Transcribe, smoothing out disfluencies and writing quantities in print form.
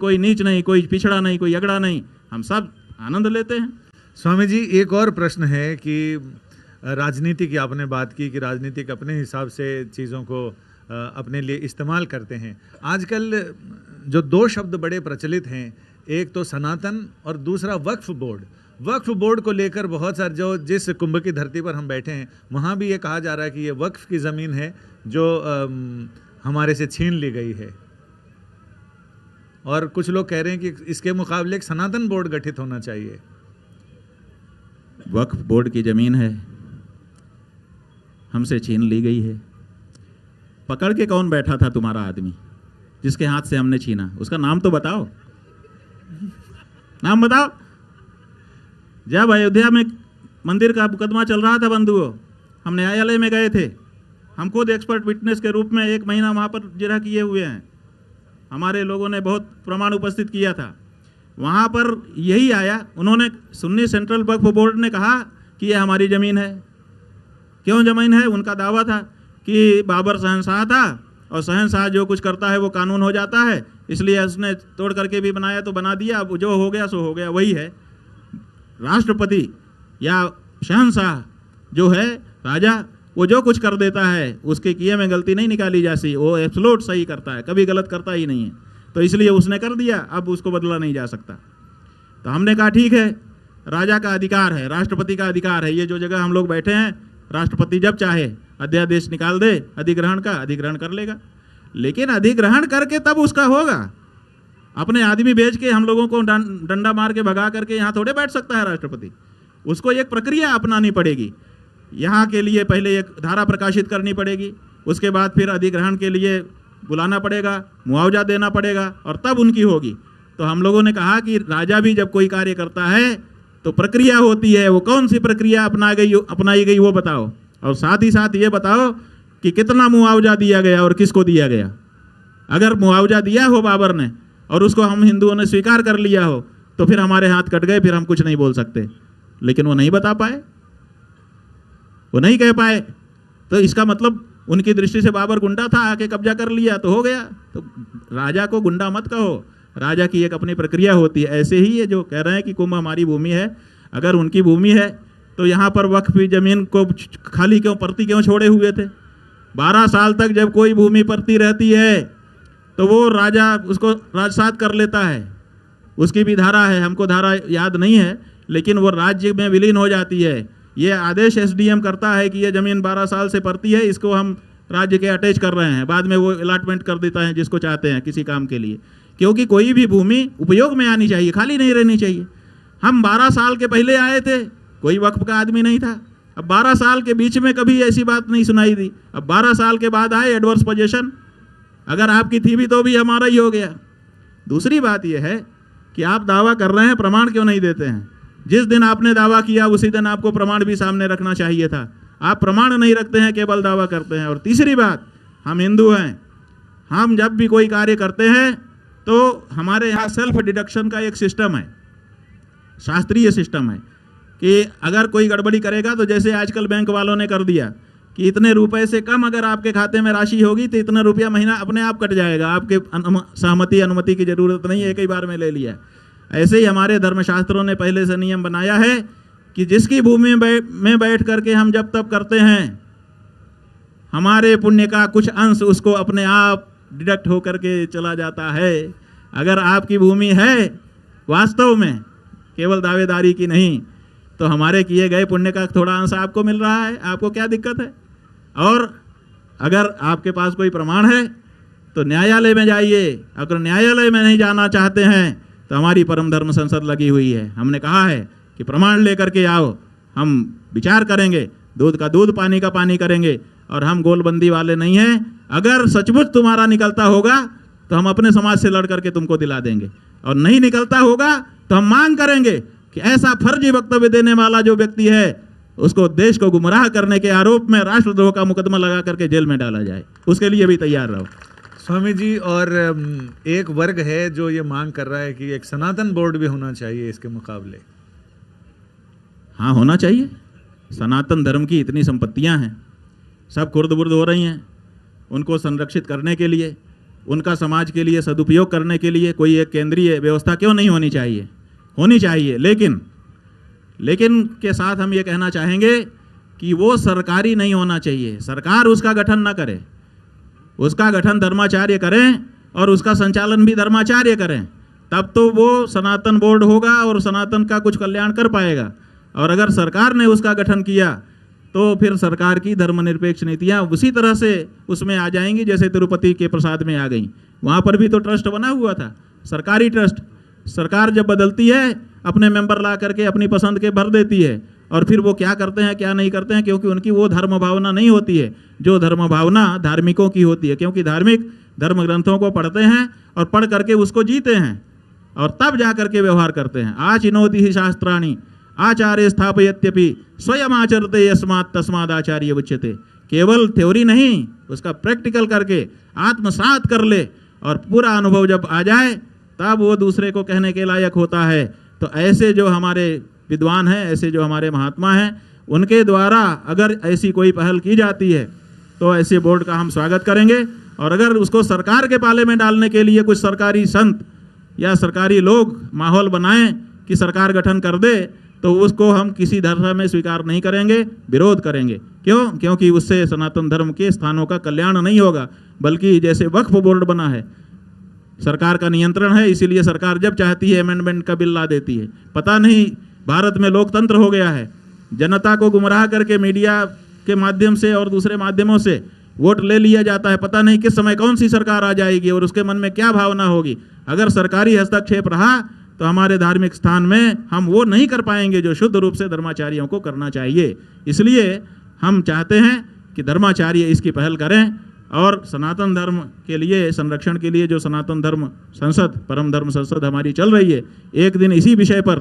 कोई नीच नहीं, कोई पिछड़ा नहीं, कोई अगड़ा नहीं, हम सब आनंद लेते हैं। स्वामी जी, एक और प्रश्न है कि राजनीति की आपने बात की कि राजनीतिक अपने हिसाब से चीज़ों को अपने लिए इस्तेमाल करते हैं। आजकल जो दो शब्द बड़े प्रचलित हैं, एक तो सनातन और दूसरा वक्फ बोर्ड। वक्फ बोर्ड को लेकर बहुत सारे, जो जिस कुंभ की धरती पर हम बैठे हैं वहाँ भी ये कहा जा रहा है कि ये वक्फ की ज़मीन है जो हमारे से छीन ली गई है, और कुछ लोग कह रहे हैं कि इसके मुकाबले एक सनातन बोर्ड गठित होना चाहिए। वक्फ बोर्ड की ज़मीन है, हमसे छीन ली गई है। पकड़ के कौन बैठा था तुम्हारा आदमी जिसके हाथ से हमने छीना? उसका नाम तो बताओ, नाम बताओ। जब अयोध्या में मंदिर का मुकदमा चल रहा था बंधुओं, हम न्यायालय में गए थे। हम खुद एक्सपर्ट विटनेस के रूप में 1 महीना वहाँ पर जिरह किए हुए हैं। हमारे लोगों ने बहुत प्रमाण उपस्थित किया था। वहाँ पर यही आया, उन्होंने सुन्नी सेंट्रल वक्फ बोर्ड ने कहा कि ये हमारी ज़मीन है। क्यों ज़मीन है? उनका दावा था कि बाबर शहंशाह था और शहंशाह जो कुछ करता है वो कानून हो जाता है, इसलिए उसने तोड़ करके भी बनाया तो बना दिया, अब जो हो गया सो हो गया। वही है, राष्ट्रपति या शहंशाह जो है राजा, वो जो कुछ कर देता है उसके किए में गलती नहीं निकाली जाती, वो एब्सोल्यूट सही करता है, कभी गलत करता ही नहीं है। तो इसलिए उसने कर दिया, अब उसको बदला नहीं जा सकता। तो हमने कहा ठीक है, राजा का अधिकार है, राष्ट्रपति का अधिकार है, ये जो जगह हम लोग बैठे हैं, राष्ट्रपति जब चाहे अध्यादेश निकाल दे अधिग्रहण का, अधिग्रहण कर लेगा। लेकिन अधिग्रहण करके तब उसका होगा। अपने आदमी भेज के हम लोगों को डंडा मार के भगा करके यहाँ थोड़े बैठ सकता है राष्ट्रपति। उसको एक प्रक्रिया अपनानी पड़ेगी। यहाँ के लिए पहले एक धारा प्रकाशित करनी पड़ेगी, उसके बाद फिर अधिग्रहण के लिए बुलाना पड़ेगा, मुआवजा देना पड़ेगा, और तब उनकी होगी। तो हम लोगों ने कहा कि राजा भी जब कोई कार्य करता है तो प्रक्रिया होती है, वो कौन सी प्रक्रिया अपनाई गई वो बताओ, और साथ ही साथ ये बताओ कि कितना मुआवजा दिया गया और किसको दिया गया। अगर मुआवजा दिया हो बाबर ने और उसको हम हिंदुओं ने स्वीकार कर लिया हो तो फिर हमारे हाथ कट गए, फिर हम कुछ नहीं बोल सकते। लेकिन वो नहीं बता पाए, वो नहीं कह पाए, तो इसका मतलब उनकी दृष्टि से बाबर गुंडा था, आके कब्जा कर लिया तो हो गया। तो राजा को गुंडा मत कहो, राजा की एक अपनी प्रक्रिया होती है। ऐसे ही ये जो कह रहे हैं कि कुंभ हमारी भूमि है, अगर उनकी भूमि है तो यहाँ पर वक्फ की जमीन को खाली क्यों, परती क्यों छोड़े हुए थे? 12 साल तक जब कोई भूमि परती रहती है तो वो राजा उसको राजसात कर लेता है, उसकी भी धारा है, हमको धारा याद नहीं है, लेकिन वो राज्य में विलीन हो जाती है। ये आदेश एसडीएम करता है कि ये ज़मीन 12 साल से पड़ती है, इसको हम राज्य के अटैच कर रहे हैं, बाद में वो अलाटमेंट कर देता है जिसको चाहते हैं किसी काम के लिए। क्योंकि कोई भी भूमि उपयोग में आनी चाहिए, खाली नहीं रहनी चाहिए। हम 12 साल के पहले आए थे, कोई वक्फ का आदमी नहीं था। अब 12 साल के बीच में कभी ऐसी बात नहीं सुनाई दी। अब 12 साल के बाद आए एडवर्स पोजीशन, अगर आपकी थी भी तो भी हमारा ही हो गया। दूसरी बात यह है कि आप दावा कर रहे हैं, प्रमाण क्यों नहीं देते हैं? जिस दिन आपने दावा किया उसी दिन आपको प्रमाण भी सामने रखना चाहिए था। आप प्रमाण नहीं रखते हैं, केवल दावा करते हैं। और तीसरी बात, हम हिंदू हैं, हम जब भी कोई कार्य करते हैं तो हमारे यहाँ सेल्फ डिडक्शन का एक सिस्टम है, शास्त्रीय सिस्टम है कि अगर कोई गड़बड़ी करेगा तो जैसे आजकल बैंक वालों ने कर दिया कि इतने रुपए से कम अगर आपके खाते में राशि होगी तो इतना रुपया महीना अपने आप कट जाएगा, आपके सहमति अनुमति की जरूरत नहीं है, एक ही बार में ले लिया। ऐसे ही हमारे धर्मशास्त्रों ने पहले से नियम बनाया है कि जिसकी भूमि में बैठ करके हम जब तब करते हैं, हमारे पुण्य का कुछ अंश उसको अपने आप डिडक्ट होकर के चला जाता है। अगर आपकी भूमि है वास्तव में, केवल दावेदारी की नहीं, तो हमारे किए गए पुण्य का थोड़ा अंश आपको मिल रहा है, आपको क्या दिक्कत है? और अगर आपके पास कोई प्रमाण है तो न्यायालय में जाइए। अगर न्यायालय में नहीं जाना चाहते हैं तो हमारी परम धर्म संसद लगी हुई है, हमने कहा है कि प्रमाण लेकर के आओ, हम विचार करेंगे, दूध का दूध पानी का पानी करेंगे, और हम गोलबंदी वाले नहीं हैं। अगर सचमुच तुम्हारा निकलता होगा तो हम अपने समाज से लड़ करके तुमको दिला देंगे, और नहीं निकलता होगा तो हम मांग करेंगे कि ऐसा फर्जी वक्तव्य देने वाला जो व्यक्ति है उसको देश को गुमराह करने के आरोप में राष्ट्रद्रोह का मुकदमा लगा करके जेल में डाला जाए। उसके लिए भी तैयार रहो। स्वामी जी, और एक वर्ग है जो ये मांग कर रहा है कि एक सनातन बोर्ड भी होना चाहिए इसके मुकाबले। हाँ, होना चाहिए। सनातन धर्म की इतनी संपत्तियां हैं, सब खुर्द बुर्द हो रही हैं, उनको संरक्षित करने के लिए उनका समाज के लिए सदुपयोग करने के लिए कोई एक केंद्रीय व्यवस्था क्यों नहीं होनी चाहिए? होनी चाहिए, लेकिन के साथ हम ये कहना चाहेंगे कि वो सरकारी नहीं होना चाहिए। सरकार उसका गठन ना करे, उसका गठन धर्माचार्य करें और उसका संचालन भी धर्माचार्य करें, तब तो वो सनातन बोर्ड होगा और सनातन का कुछ कल्याण कर पाएगा। और अगर सरकार ने उसका गठन किया तो फिर सरकार की धर्मनिरपेक्ष नीतियाँ उसी तरह से उसमें आ जाएंगी जैसे तिरुपति के प्रसाद में आ गई। वहाँ पर भी तो ट्रस्ट बना हुआ था, सरकारी ट्रस्ट। सरकार जब बदलती है अपने मेंबर ला करके अपनी पसंद के भर देती है, और फिर वो क्या करते हैं क्या नहीं करते हैं, क्योंकि उनकी वो धर्म भावना नहीं होती है जो धर्म भावना धार्मिकों की होती है। क्योंकि धार्मिक धर्म ग्रंथों को पढ़ते हैं और पढ़ करके उसको जीते हैं और तब जा करके व्यवहार करते हैं। आचिनोति ही शास्त्राणि आचार्य स्थापयत्यपि स्वयं आचरते यस्मात् तस्माद् आचार्य उच्यते। केवल थ्योरी नहीं, उसका प्रैक्टिकल करके आत्मसात कर ले और पूरा अनुभव जब आ जाए तब वो दूसरे को कहने के लायक होता है। तो ऐसे जो हमारे विद्वान हैं, ऐसे जो हमारे महात्मा हैं, उनके द्वारा अगर ऐसी कोई पहल की जाती है तो ऐसे बोर्ड का हम स्वागत करेंगे। और अगर उसको सरकार के पाले में डालने के लिए कुछ सरकारी संत या सरकारी लोग माहौल बनाएं कि सरकार गठन कर दे, तो उसको हम किसी धर्म में स्वीकार नहीं करेंगे, विरोध करेंगे। क्यों? क्योंकि उससे सनातन धर्म के स्थानों का कल्याण नहीं होगा, बल्कि जैसे वक्फ बोर्ड बना है, सरकार का नियंत्रण है, इसीलिए सरकार जब चाहती है अमेंडमेंट का बिल ला देती है। पता नहीं भारत में लोकतंत्र हो गया है, जनता को गुमराह करके मीडिया के माध्यम से और दूसरे माध्यमों से वोट ले लिया जाता है। पता नहीं किस समय कौन सी सरकार आ जाएगी और उसके मन में क्या भावना होगी। अगर सरकारी हस्तक्षेप रहा तो हमारे धार्मिक स्थान में हम वो नहीं कर पाएंगे जो शुद्ध रूप से धर्माचार्यों को करना चाहिए। इसलिए हम चाहते हैं कि धर्माचार्य इसकी पहल करें और सनातन धर्म के लिए संरक्षण के लिए जो सनातन धर्म संसद, परम धर्म संसद हमारी चल रही है, एक दिन इसी विषय पर